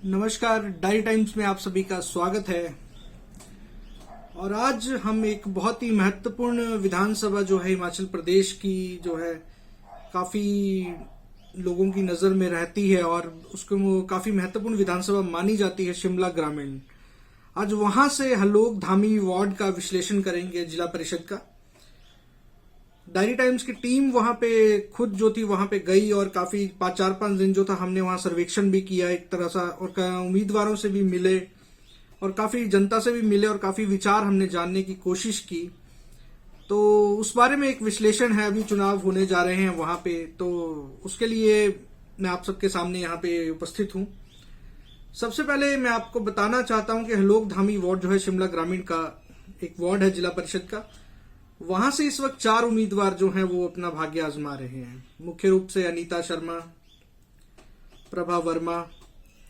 नमस्कार, diary times में आप सभी का स्वागत है। और आज हम एक बहुत ही महत्वपूर्ण विधानसभा जो है हिमाचल प्रदेश की जो है काफी लोगों की नजर में रहती है और उसको वो काफी महत्वपूर्ण विधानसभा मानी जाती है, शिमला ग्रामीण। आज वहां से हलोग धामी वार्ड का विश्लेषण करेंगे जिला परिषद का। डायरी टाइम्स की टीम वहां पे खुद जो थी वहां पे गई और काफी 4-5 दिन जो था हमने वहां सर्वेक्षण भी किया एक तरह सा, और उम्मीदवारों से भी मिले और काफी जनता से भी मिले और काफी विचार हमने जानने की कोशिश की। तो उस बारे में एक विश्लेषण है, अभी चुनाव होने जा रहे हैं वहां पे, तो उसके लिए मैं आप सबके सामने यहाँ पे उपस्थित हूँ। सबसे पहले मैं आपको बताना चाहता हूँ कि हलोग धामी वार्ड जो है शिमला ग्रामीण का एक वार्ड है जिला परिषद का। वहां से इस वक्त 4 उम्मीदवार जो हैं वो अपना भाग्य आजमा रहे हैं। मुख्य रूप से अनीता शर्मा, प्रभा वर्मा,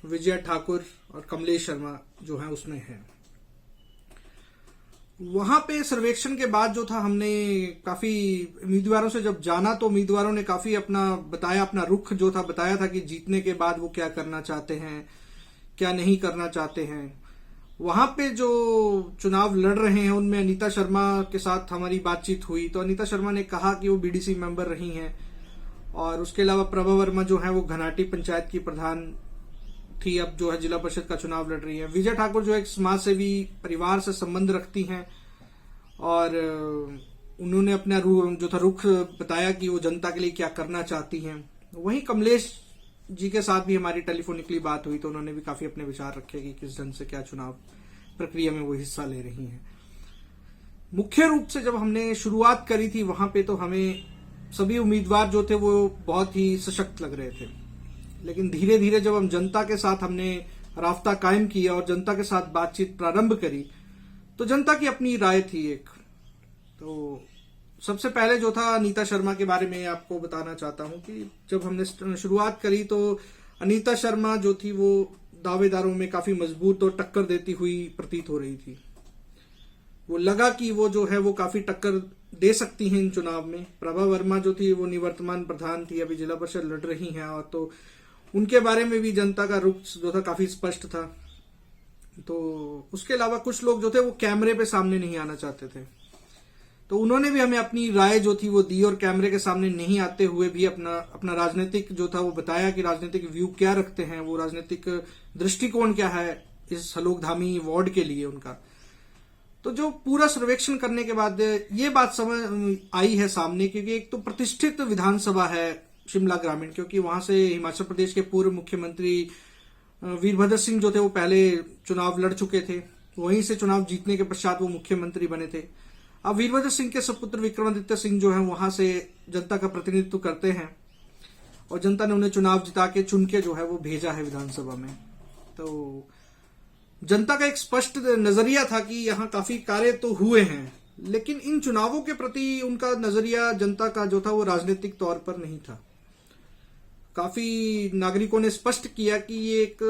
विजय ठाकुर और कमलेश शर्मा जो है उसमें है। वहां पे सर्वेक्षण के बाद जो था हमने काफी उम्मीदवारों से जब जाना तो उम्मीदवारों ने काफी अपना बताया, अपना रुख जो था बताया था कि जीतने के बाद वो क्या करना चाहते हैं, क्या नहीं करना चाहते हैं। वहां पे जो चुनाव लड़ रहे हैं उनमें अनीता शर्मा के साथ हमारी बातचीत हुई तो अनीता शर्मा ने कहा कि वो बीडीसी मेंबर रही हैं, और उसके अलावा प्रभा वर्मा जो है वो घनाटी पंचायत की प्रधान थी, अब जो है जिला परिषद का चुनाव लड़ रही है। विजय ठाकुर जो एक समाज सेवी परिवार से संबंध रखती हैं और उन्होंने अपना जो था रुख बताया कि वो जनता के लिए क्या करना चाहती हैं। वहीं कमलेश जी के साथ भी हमारी टेलीफोनिकली बात हुई तो उन्होंने भी काफी अपने विचार रखे कि किस ढंग से क्या चुनाव प्रक्रिया में वो हिस्सा ले रही हैं। मुख्य रूप से जब हमने शुरुआत करी थी वहां पे तो हमें सभी उम्मीदवार जो थे वो बहुत ही सशक्त लग रहे थे, लेकिन धीरे धीरे जब हम जनता के साथ हमने राब्ता कायम किया और जनता के साथ बातचीत प्रारंभ करी तो जनता की अपनी राय थी एक। तो सबसे पहले जो था अनीता शर्मा के बारे में आपको बताना चाहता हूं कि जब हमने शुरुआत करी तो अनीता शर्मा जो थी वो दावेदारों में काफी मजबूत और टक्कर देती हुई प्रतीत हो रही थी। वो लगा कि वो जो है वो काफी टक्कर दे सकती हैं इन चुनाव में। प्रभा वर्मा जो थी वो निवर्तमान प्रधान थी, अभी जिला परिषद लड़ रही हैं, और तो उनके बारे में भी जनता का रुख जो था काफी स्पष्ट था। तो उसके अलावा कुछ लोग जो थे वो कैमरे पे सामने नहीं आना चाहते थे, तो उन्होंने भी हमें अपनी राय जो थी वो दी और कैमरे के सामने नहीं आते हुए भी अपना राजनीतिक जो था वो बताया कि राजनीतिक व्यू क्या रखते हैं, वो राजनीतिक दृष्टिकोण क्या है इस हलोग धामी वार्ड के लिए उनका। तो जो पूरा सर्वेक्षण करने के बाद ये बात समझ आई है सामने, क्योंकि एक तो प्रतिष्ठित विधानसभा है शिमला ग्रामीण, क्योंकि वहां से हिमाचल प्रदेश के पूर्व मुख्यमंत्री वीरभद्र सिंह जो थे वो पहले चुनाव लड़ चुके थे, वहीं से चुनाव जीतने के पश्चात वो मुख्यमंत्री बने थे। अब वीरभद्र सिंह के सपुत्र विक्रमादित्य सिंह जो है वहां से जनता का प्रतिनिधित्व करते हैं और जनता ने उन्हें चुनाव जिता के चुन के जो है वो भेजा है विधानसभा में। तो जनता का एक स्पष्ट नजरिया था कि यहाँ काफी कार्य तो हुए हैं, लेकिन इन चुनावों के प्रति उनका नजरिया जनता का जो था वो राजनीतिक तौर पर नहीं था। काफी नागरिकों ने स्पष्ट किया कि ये एक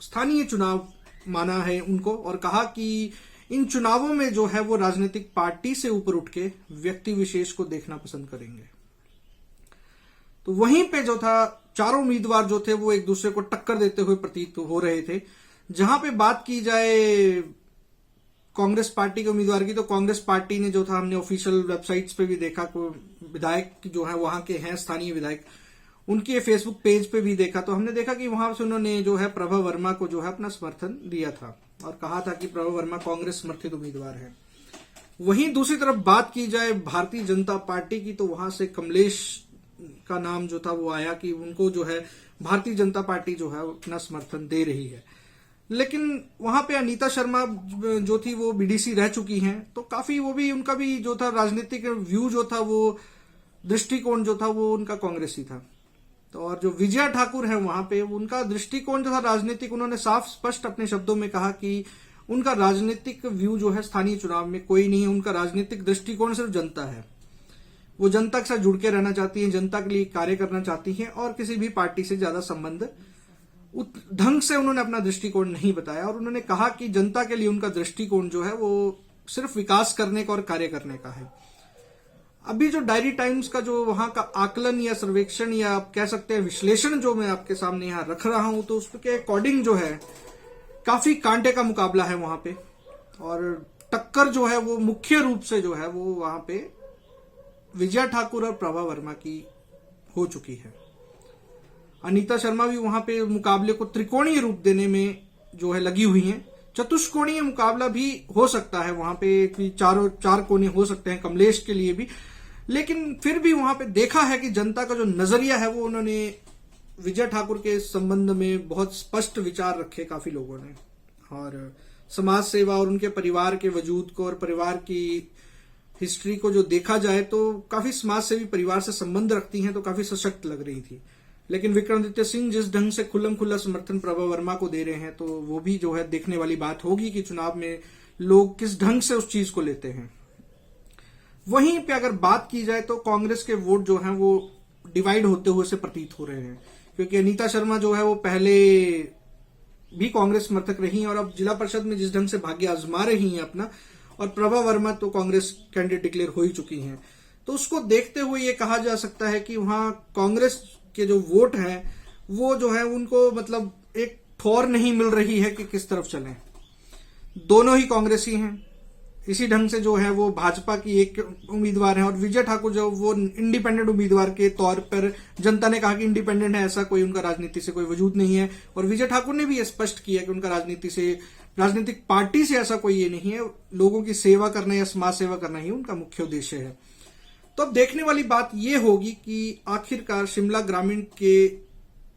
स्थानीय चुनाव माना है उनको, और कहा कि इन चुनावों में जो है वो राजनीतिक पार्टी से ऊपर उठ के व्यक्ति विशेष को देखना पसंद करेंगे। तो वहीं पे जो था चारों उम्मीदवार जो थे वो एक दूसरे को टक्कर देते हुए प्रतीत हो रहे थे। जहां पे बात की जाए कांग्रेस पार्टी के उम्मीदवार की, तो कांग्रेस पार्टी ने जो था हमने ऑफिशियल वेबसाइट्स पे भी देखा, विधायक जो है वहां के हैं स्थानीय विधायक, उनके फेसबुक पेज पे भी देखा, तो हमने देखा कि वहां से उन्होंने जो है प्रभा वर्मा को जो है अपना समर्थन दिया था और कहा था कि प्रभा वर्मा कांग्रेस समर्थित उम्मीदवार है। वहीं दूसरी तरफ बात की जाए भारतीय जनता पार्टी की, तो वहां से कमलेश का नाम जो था वो आया कि उनको जो है भारतीय जनता पार्टी जो है अपना समर्थन दे रही है। लेकिन वहां पे अनीता शर्मा जो थी वो बीडीसी रह चुकी हैं, तो काफी वो भी उनका भी जो था राजनीतिक व्यू जो था वो दृष्टिकोण जो था वो उनका कांग्रेसी था। तो और जो विजय ठाकुर है वहां पे उनका दृष्टिकोण जो था राजनीतिक, उन्होंने साफ स्पष्ट अपने शब्दों में कहा कि उनका राजनीतिक व्यू जो है स्थानीय चुनाव में कोई नहीं है, उनका राजनीतिक दृष्टिकोण सिर्फ जनता है। वो जनता के साथ जुड़ के रहना चाहती हैं, जनता के लिए कार्य करना चाहती हैं और किसी भी पार्टी से ज्यादा संबंध ढंग से उन्होंने अपना दृष्टिकोण नहीं बताया। और उन्होंने कहा कि जनता के लिए उनका दृष्टिकोण जो है वो सिर्फ विकास करने का और कार्य करने का है। अभी जो डायरी टाइम्स का जो वहां का आकलन या सर्वेक्षण या आप कह सकते हैं विश्लेषण जो मैं आपके सामने यहां रख रहा हूं, तो उसके अकॉर्डिंग जो है काफी कांटे का मुकाबला है वहां पे। और टक्कर जो है वो मुख्य रूप से जो है वो वहां पे विजया ठाकुर और प्रभा वर्मा की हो चुकी है। अनीता शर्मा भी वहां पे मुकाबले को त्रिकोणीय रूप देने में जो है लगी हुई हैं। चतुष्कोणीय मुकाबला भी हो सकता है वहां पे, चार कोने हो सकते हैं कमलेश के लिए भी, लेकिन फिर भी वहां पे देखा है कि जनता का जो नजरिया है वो उन्होंने विजय ठाकुर के संबंध में बहुत स्पष्ट विचार रखे काफी लोगों ने। और समाज सेवा और उनके परिवार के वजूद को और परिवार की हिस्ट्री को जो देखा जाए तो काफी समाज सेवी परिवार से संबंध रखती हैं, तो काफी सशक्त लग रही थी। लेकिन विक्रमादित्य सिंह जिस ढंग से खुल्लम खुल्ला समर्थन प्रभा वर्मा को दे रहे हैं, तो वो भी जो है देखने वाली बात होगी कि चुनाव में लोग किस ढंग से उस चीज को लेते हैं। वहीं पे अगर बात की जाए तो कांग्रेस के वोट जो हैं वो डिवाइड होते हुए से प्रतीत हो रहे हैं, क्योंकि अनीता शर्मा जो है वो पहले भी कांग्रेस समर्थक रही और अब जिला परिषद में जिस ढंग से भाग्य आजमा रही हैं अपना, और प्रभा वर्मा तो कांग्रेस कैंडिडेट डिक्लेयर हो ही चुकी हैं, तो उसको देखते हुए ये कहा जा सकता है कि वहां कांग्रेस के जो वोट हैं वो जो है उनको मतलब एक ठौर नहीं मिल रही है कि किस तरफ चलें। दोनों ही कांग्रेसी हैं, इसी ढंग से जो है वो भाजपा की एक उम्मीदवार है और विजय ठाकुर जो वो इंडिपेंडेंट उम्मीदवार के तौर पर जनता ने कहा कि इंडिपेंडेंट है, ऐसा कोई उनका राजनीति से कोई वजूद नहीं है। और विजय ठाकुर ने भी ये स्पष्ट किया कि उनका राजनीतिक पार्टी से ऐसा कोई ये नहीं है, लोगों की सेवा करना या समाज सेवा करना ही उनका मुख्य उद्देश्य है। तो अब देखने वाली बात यह होगी कि आखिरकार शिमला ग्रामीण के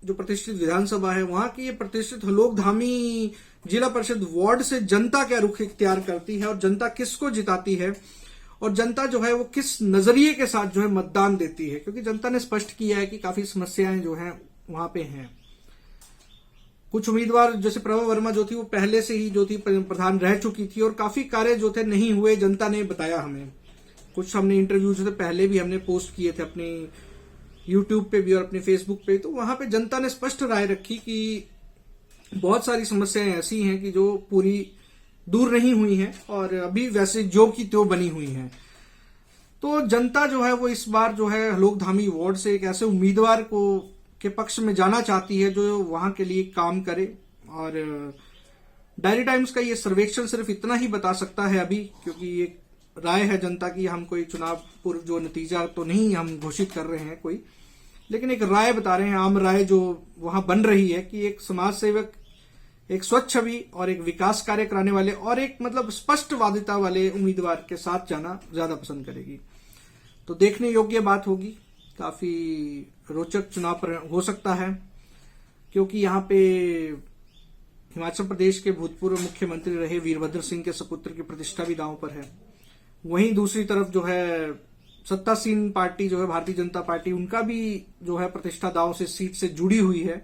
जो प्रतिष्ठित विधानसभा है वहां की ये प्रतिष्ठित हलोकधामी जिला परिषद वार्ड से जनता क्या रुख इख्तियार करती है और जनता किसको जिताती है और जनता जो है वो किस नजरिए के साथ जो है मतदान देती है, क्योंकि जनता ने स्पष्ट किया है कि काफी समस्याएं जो हैं वहां पे हैं। कुछ उम्मीदवार जैसे प्रभा वर्मा जो थी वो पहले से ही जो थी प्रधान रह चुकी थी और काफी कार्य जो थे नहीं हुए, जनता ने बताया हमें। कुछ हमने इंटरव्यू जो थे पहले भी हमने पोस्ट किए थे अपने यूट्यूब पे भी और अपने फेसबुक पे, तो वहां पे जनता ने स्पष्ट राय रखी कि बहुत सारी समस्याएं ऐसी हैं कि जो पूरी दूर नहीं हुई हैं और अभी वैसे जो की त्यों बनी हुई हैं। तो जनता जो है वो इस बार जो है हलोकधामी वार्ड से एक ऐसे उम्मीदवार को के पक्ष में जाना चाहती है जो वहां के लिए काम करे। और डायरी टाइम्स का ये सर्वेक्षण सिर्फ इतना ही बता सकता है अभी, क्योंकि ये राय है जनता की, हम कोई चुनाव पूर्व जो नतीजा तो नहीं हम घोषित कर रहे हैं कोई, लेकिन एक राय बता रहे हैं, आम राय जो वहां बन रही है कि एक समाज सेवक, एक स्वच्छ छवि और एक विकास कार्य कराने वाले और एक मतलब स्पष्टवादिता वाले उम्मीदवार के साथ जाना ज्यादा पसंद करेगी। तो देखने योग्य बात होगी, काफी रोचक चुनाव हो सकता है, क्योंकि यहाँ पे हिमाचल प्रदेश के भूतपूर्व मुख्यमंत्री रहे वीरभद्र सिंह के सपुत्र की प्रतिष्ठा भी दांव पर है। वहीं दूसरी तरफ जो है सत्तासीन पार्टी जो है भारतीय जनता पार्टी, उनका भी जो है प्रतिष्ठा दांव से सीट से जुड़ी हुई है।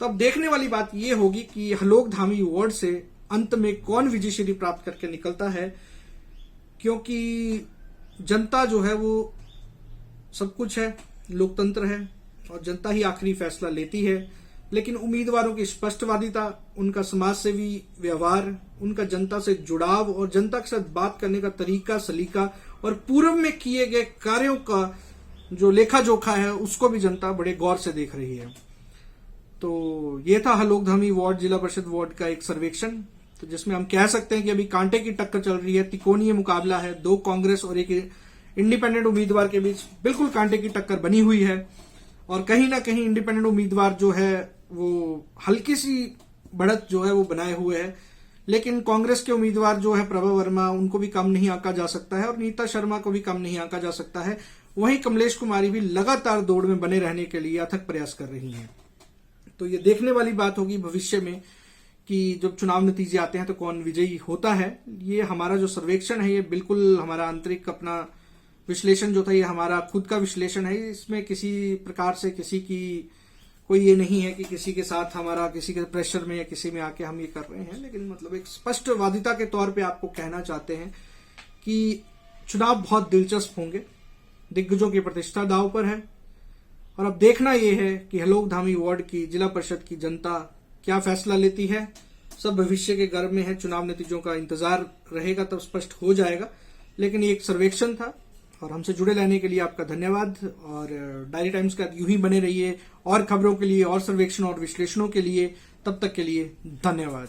तो अब देखने वाली बात यह होगी कि हलोकधामी वार्ड से अंत में कौन विजयश्री प्राप्त करके निकलता है, क्योंकि जनता जो है वो सब कुछ है, लोकतंत्र है और जनता ही आखिरी फैसला लेती है। लेकिन उम्मीदवारों की स्पष्टवादिता, उनका समाज सेवी व्यवहार, उनका जनता से जुड़ाव और जनता के साथ बात करने का तरीका सलीका और पूर्व में किए गए कार्यों का जो लेखा जोखा है उसको भी जनता बड़े गौर से देख रही है। तो ये था हलोकधामी वार्ड जिला परिषद वार्ड का एक सर्वेक्षण, तो जिसमें हम कह सकते हैं कि अभी कांटे की टक्कर चल रही है, त्रिकोणीय मुकाबला है, दो कांग्रेस और एक इंडिपेंडेंट उम्मीदवार के बीच बिल्कुल कांटे की टक्कर बनी हुई है। और कहीं ना कहीं इंडिपेंडेंट उम्मीदवार जो है वो हल्की सी बढ़त जो है वो बनाए हुए है, लेकिन कांग्रेस के उम्मीदवार जो है प्रभा वर्मा, उनको भी कम नहीं आंका जा सकता है और नीता शर्मा को भी कम नहीं आंका जा सकता है। वहीं कमलेश कुमारी भी लगातार दौड़ में बने रहने के लिए अथक प्रयास कर रही हैं। तो ये देखने वाली बात होगी भविष्य में कि जब चुनाव नतीजे आते हैं तो कौन विजयी होता है। ये हमारा जो सर्वेक्षण है ये बिल्कुल हमारा आंतरिक अपना विश्लेषण जो था, ये हमारा खुद का विश्लेषण है। इसमें किसी प्रकार से किसी की कोई ये नहीं है कि किसी के साथ हमारा किसी के प्रेशर में या किसी में आके हम ये कर रहे हैं, लेकिन मतलब एक स्पष्टवादिता के तौर पे आपको कहना चाहते हैं कि चुनाव बहुत दिलचस्प होंगे, दिग्गजों की प्रतिष्ठा दांव पर है। और अब देखना यह है कि हलोकधामी वार्ड की जिला परिषद की जनता क्या फैसला लेती है। सब भविष्य के गर्भ में है, चुनाव नतीजों का इंतजार रहेगा तब स्पष्ट हो जाएगा। लेकिन ये एक सर्वेक्षण था, और हमसे जुड़े रहने के लिए आपका धन्यवाद। और डायरी टाइम्स का यूं ही बने रहिए और खबरों के लिए और सर्वेक्षण और विश्लेषणों के लिए। तब तक के लिए धन्यवाद।